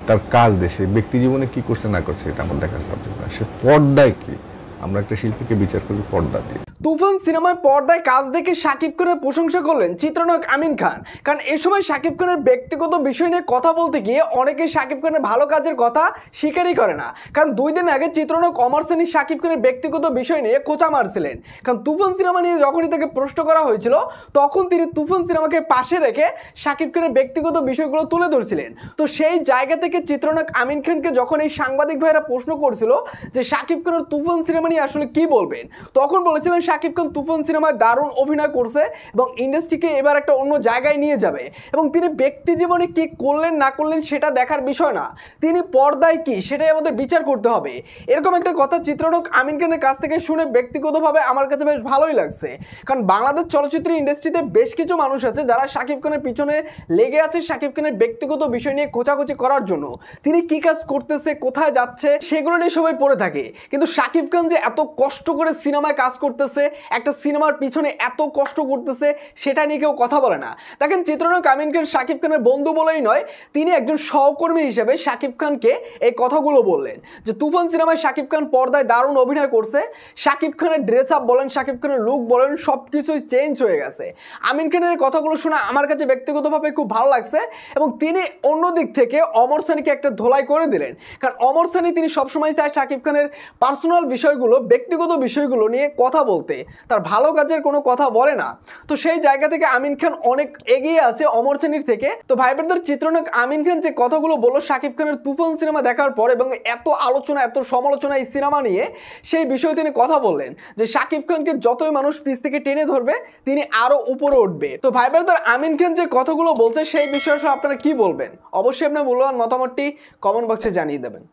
তার কাজ দেশে ব্যক্তি জীবনে কি করছে না করছে এটা আমার দেখার সাবজেক্ট না। সে পর্দায় কি, আমরা একটা শিল্পীকে বিচার করি পর্দা দিয়ে। তুফান সিনেমায় পর্দায় কাজ দেখে শাকিব খানের প্রশংসা করলেন চিত্রনায়ক আমিন খান। কারণ এ সময় শাকিব খানের ব্যক্তিগত বিষয় নিয়ে কথা বলতে গিয়ে অনেকেই শাকিব খানের ভালো কাজের কথা স্বীকারই করে না। কারণ 2 দিন আগে চিত্রনায়ক অমর সানি শাকিব খানের ব্যক্তিগত বিষয় নিয়ে খোঁচা মারছিলেন। কারণ তুফান সিনেমা নিয়ে যখনই তাকে প্রশ্ন করা হয়েছিল তখন তিনি তুফান সিনেমাকে পাশে রেখে শাকিব খানের ব্যক্তিগত বিষয়গুলো তুলে ধরছিলেন। তো সেই জায়গা থেকে চিত্রনায়ক আমিন খানকে যখন এই সাংবাদিক ভাইরা প্রশ্ন করছিল যে শাকিব খানের তুফান সিনেমা নিয়ে আসলে কি বলবেন, তখন বলেছিলেন শাকিব খান তুফান সিনেমায় দারুণ অভিনয় করছে এবং ইন্ডাস্ট্রিকে এবার একটা অন্য জায়গায় নিয়ে যাবে এবং তিনি ব্যক্তি জীবনে কি করলেন না করলেন সেটা দেখার বিষয় না, তিনি পর্দায় কি সেটাই আমাদের বিচার করতে হবে। এরকম একটা কথা চিত্রনায়ক আমিন খানের কাছ থেকে শুনে ব্যক্তিগতভাবে আমার কাছে বেশ ভালোই লাগছে। কারণ বাংলাদেশ চলচ্চিত্র ইন্ডাস্ট্রিতে বেশ কিছু মানুষ আছে যারা শাকিব খানের পিছনে লেগে আছে শাকিব খানের ব্যক্তিগত বিষয় নিয়ে খোঁচাখুচি করার জন্য। তিনি কি কাজ করতেছে, কোথায় যাচ্ছে সেগুলো নিয়ে সবাই পড়ে থাকে। কিন্তু শাকিব খান যে এত কষ্ট করে সিনেমায় কাজ করতেছে, একটা সিনেমার পিছনে এত কষ্ট করতেছে, সেটা নিয়ে কেউ কথা বলে না। দেখেন চিত্রনায়ক আমিন খান শাকিব খানের বন্ধু বলেই নয়, তিনি একজন সহকর্মী হিসেবে শাকিব খানকে এই কথাগুলো বললেন যে তুফান সিনেমায় শাকিব খান পর্দায় দারুণ অভিনয় করছে, শাকিব খানের ড্রেস আপ বলেন, শাকিব খানের লুক বলেন, সব কিছুই চেঞ্জ হয়ে গেছে। আমিন খানের কথাগুলো শুনে আমার কাছে ব্যক্তিগতভাবে খুব ভালো লাগছে এবং তিনি অন্য দিক থেকে অমর সানিকে একটা ধোলাই করে দিলেন। কারণ অমর সানি তিনি সবসময় চায় শাকিব খানের পার্সোনাল বিষয়গুলো, ব্যক্তিগত বিষয়গুলো নিয়ে কথা বলতে, তার ভালো কাজের কোনো কথা বলে না। তো সেই জায়গা থেকে আমিন খান অনেক এগিয়ে আছে অমর সানির থেকে। তো ভাই ব্রাদার, চিত্রনায়ক আমিন খান যে কথাগুলো বলল শাকিব খানের তুফান সিনেমা দেখার পর এবং এত আলোচনা এত সমালোচনা এই সিনেমা নিয়ে, সেই বিষয়ে তিনি কথা বললেন যে শাকিব খানকে যতই মানুষ পিছ থেকে টেনে ধরবে তিনি আরো উপরে উঠবে। তো ভাই ব্রাদার, আমিন খান যে কথাগুলো বলছে সেই বিষয়ে আপনারা কি বলবেন? অবশ্যই আপনার মূল্যবান মতামতটি কমেন্ট বক্সে জানিয়ে দেবেন।